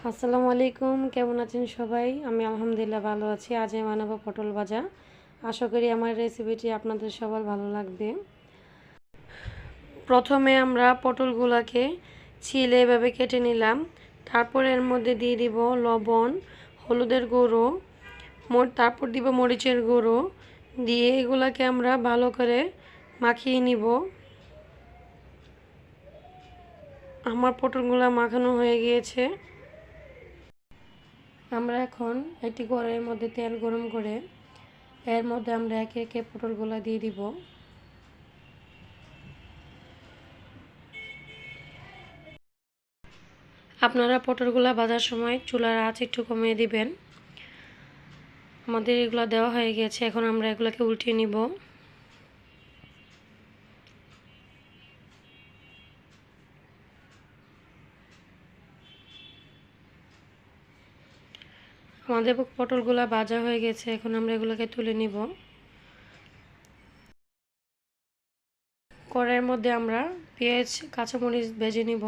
আসসালামু আলাইকুম, কেমন আছেন সবাই? আমি আলহামদুলিল্লাহ ভালো আছি। আজ আমি বানাবো পটল ভাজা। আশা করি আমার রেসিপিটি আপনাদের সবার ভালো লাগবে। প্রথমে আমরা পটলগুলোকে ছিলে এভাবে কেটে নিলাম। তারপর এর মধ্যে দিয়ে দিব লবণ, হলুদের গুঁড়ো, তারপর দিব মরিচের গুঁড়ো, দিয়ে এগুলাকে আমরা ভালো করে মাখিয়ে নিব। আমার পটলগুলো মাখানো হয়ে গিয়েছে। আমরা এখন একটি কড়াইয়ের মধ্যে তেল গরম করে এর মধ্যে আমরা একে একে পটলগুলো দিয়ে দিব। আপনারা পটলগুলো ভাজার সময় চুলার আঁচ একটু কমিয়ে দিবেন। আমাদের এগুলো দেওয়া হয়ে গেছে, এখন আমরা এগুলোকে উল্টিয়ে নিব। আমাদের পটলগুলো ভাজা হয়ে গেছে, এখন আমরা এগুলোকে তুলে নিব। কড়াইয়ের মধ্যে আমরা পেঁয়াজ কাঁচামরিচ ভেজে নিব।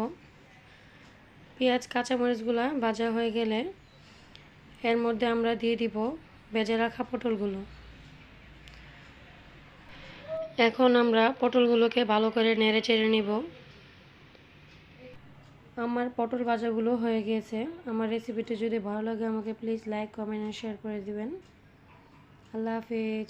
পেঁয়াজ কাঁচামরিচগুলো ভাজা হয়ে গেলে এর মধ্যে আমরা দিয়ে দিব ভেজে রাখা পটলগুলো। এখন আমরা পটলগুলোকে ভালো করে নেড়ে চেড়ে নিব। আমার পটল ভাজাগুলো হয়ে গিয়েছে। আমার রেসিপিটি যদি ভালো লাগে আমাকে প্লিজ লাইক, কমেন্ট আর শেয়ার করে দিবেন। আল্লাহ হাফেজ।